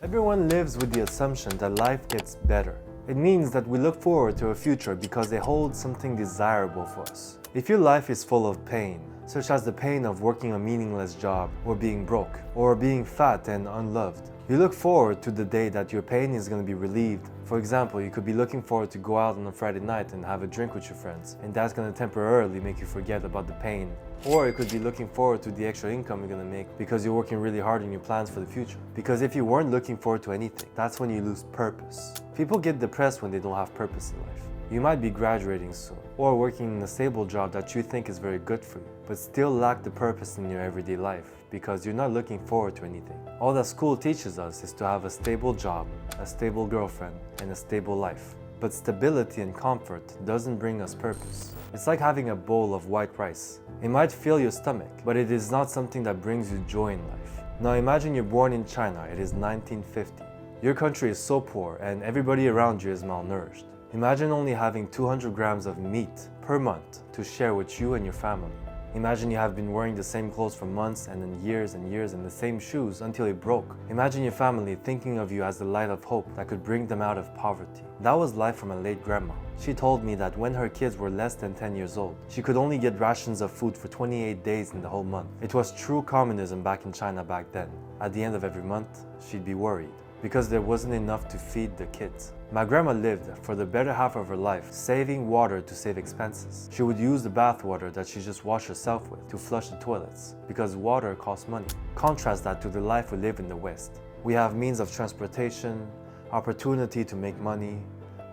Everyone lives with the assumption that life gets better. It means that we look forward to a future because they hold something desirable for us. If your life is full of pain, such as the pain of working a meaningless job, or being broke, or being fat and unloved, you look forward to the day that your pain is going to be relieved. For example, you could be looking forward to go out on a Friday night and have a drink with your friends, and that's going to temporarily make you forget about the pain. Or you could be looking forward to the extra income you're going to make because you're working really hard on your plans for the future. Because if you weren't looking forward to anything, that's when you lose purpose. People get depressed when they don't have purpose in life. You might be graduating soon, or working in a stable job that you think is very good for you, but still lack the purpose in your everyday life because you're not looking forward to anything. All that school teaches us is to have a stable job, a stable girlfriend, and a stable life. But stability and comfort doesn't bring us purpose. It's like having a bowl of white rice. It might fill your stomach, but it is not something that brings you joy in life. Now imagine you're born in China, it is 1950. Your country is so poor and everybody around you is malnourished. Imagine only having 200 grams of meat per month to share with you and your family. Imagine you have been wearing the same clothes for months and then years and years and the same shoes until it broke. Imagine your family thinking of you as the light of hope that could bring them out of poverty. That was life for my late grandma. She told me that when her kids were less than 10 years old, she could only get rations of food for 28 days in the whole month. It was true communism back in China back then. At the end of every month, she'd be worried because there wasn't enough to feed the kids. My grandma lived for the better half of her life saving water to save expenses. She would use the bath water that she just washed herself with to flush the toilets because water costs money. Contrast that to the life we live in the West. We have means of transportation, opportunity to make money,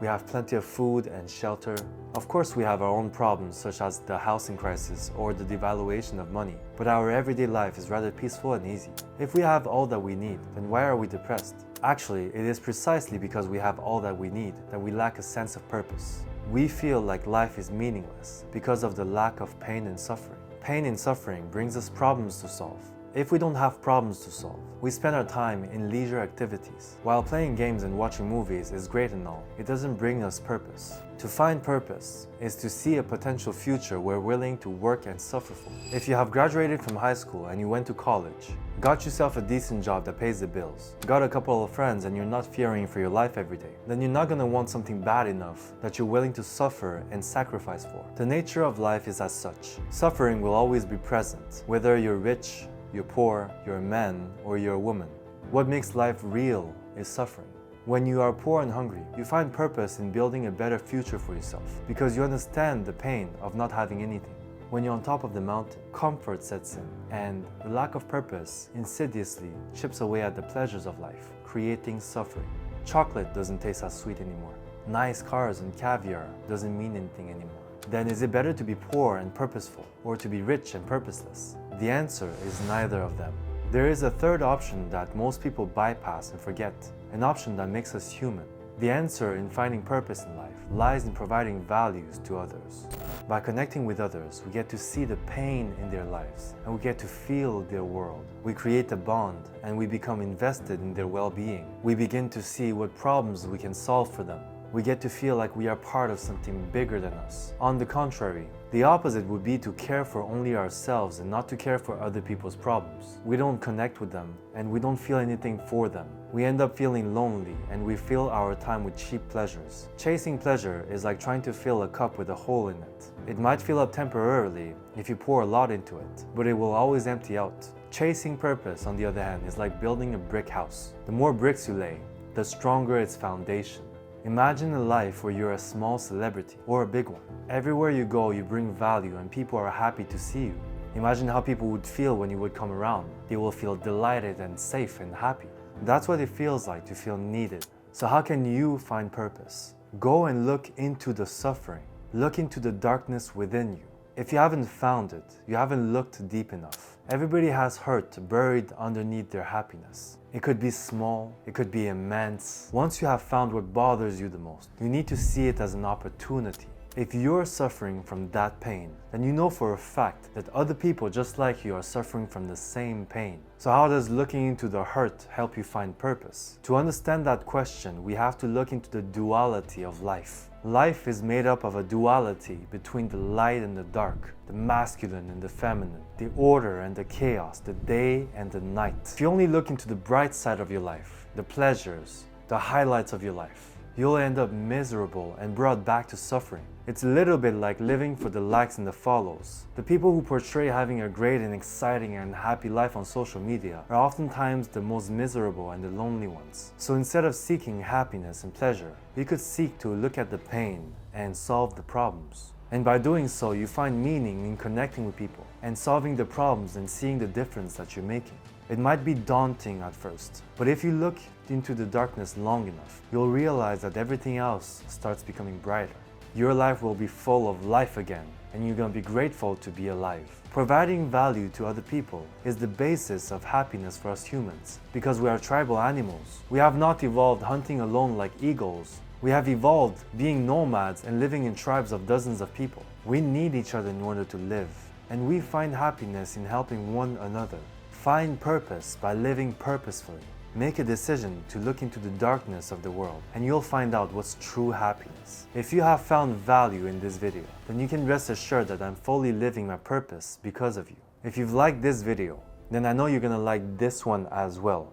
we have plenty of food and shelter. Of course, we have our own problems such as the housing crisis or the devaluation of money, but our everyday life is rather peaceful and easy. If we have all that we need, then why are we depressed? Actually, it is precisely because we have all that we need that we lack a sense of purpose. We feel like life is meaningless because of the lack of pain and suffering. Pain and suffering brings us problems to solve. If we don't have problems to solve, we spend our time in leisure activities. While playing games and watching movies is great and all, it doesn't bring us purpose. To find purpose is to see a potential future we're willing to work and suffer for. If you have graduated from high school and you went to college, got yourself a decent job that pays the bills, got a couple of friends and you're not fearing for your life every day, then you're not gonna want something bad enough that you're willing to suffer and sacrifice for. The nature of life is as such. Suffering will always be present, whether you're rich, you're poor, you're a man, or you're a woman. What makes life real is suffering. When you are poor and hungry, you find purpose in building a better future for yourself because you understand the pain of not having anything. When you're on top of the mountain, comfort sets in, and the lack of purpose insidiously chips away at the pleasures of life, creating suffering. Chocolate doesn't taste as sweet anymore. Nice cars and caviar doesn't mean anything anymore. Then is it better to be poor and purposeful, or to be rich and purposeless? The answer is neither of them. There is a third option that most people bypass and forget, an option that makes us human. The answer in finding purpose in life lies in providing values to others. By connecting with others, we get to see the pain in their lives, and we get to feel their world. We create a bond, and we become invested in their well-being. We begin to see what problems we can solve for them. We get to feel like we are part of something bigger than us. On the contrary, the opposite would be to care for only ourselves and not to care for other people's problems. We don't connect with them and we don't feel anything for them. We end up feeling lonely and we fill our time with cheap pleasures. Chasing pleasure is like trying to fill a cup with a hole in it. It might fill up temporarily if you pour a lot into it, but it will always empty out. Chasing purpose, on the other hand, is like building a brick house. The more bricks you lay, the stronger its foundation. Imagine a life where you're a small celebrity or a big one. Everywhere you go, you bring value and people are happy to see you. Imagine how people would feel when you would come around. They will feel delighted and safe and happy. That's what it feels like to feel needed. So how can you find purpose? Go and look into the suffering. Look into the darkness within you. If you haven't found it, you haven't looked deep enough. Everybody has hurt buried underneath their happiness. It could be small, it could be immense. Once you have found what bothers you the most, you need to see it as an opportunity. If you're suffering from that pain, then you know for a fact that other people just like you are suffering from the same pain. So how does looking into the hurt help you find purpose? To understand that question, we have to look into the duality of life. Life is made up of a duality between the light and the dark, the masculine and the feminine, the order and the chaos, the day and the night. If you only look into the bright side of your life, the pleasures, the highlights of your life. You'll end up miserable and brought back to suffering. It's a little bit like living for the likes and the follows. The people who portray having a great and exciting and happy life on social media are oftentimes the most miserable and the lonely ones. So instead of seeking happiness and pleasure, you could seek to look at the pain and solve the problems. And by doing so, you find meaning in connecting with people and solving the problems and seeing the difference that you're making. It might be daunting at first, but if you look into the darkness long enough, you'll realize that everything else starts becoming brighter. Your life will be full of life again, and you're gonna be grateful to be alive. Providing value to other people is the basis of happiness for us humans, because we are tribal animals. We have not evolved hunting alone like eagles. We have evolved being nomads and living in tribes of dozens of people. We need each other in order to live, and we find happiness in helping one another. Find purpose by living purposefully. Make a decision to look into the darkness of the world, and you'll find out what's true happiness. If you have found value in this video, then you can rest assured that I'm fully living my purpose because of you. If you've liked this video, then I know you're gonna like this one as well.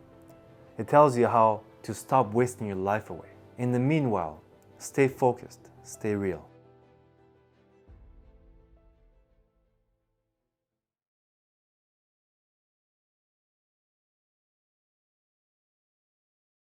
It tells you how to stop wasting your life away. In the meanwhile, stay focused, stay real.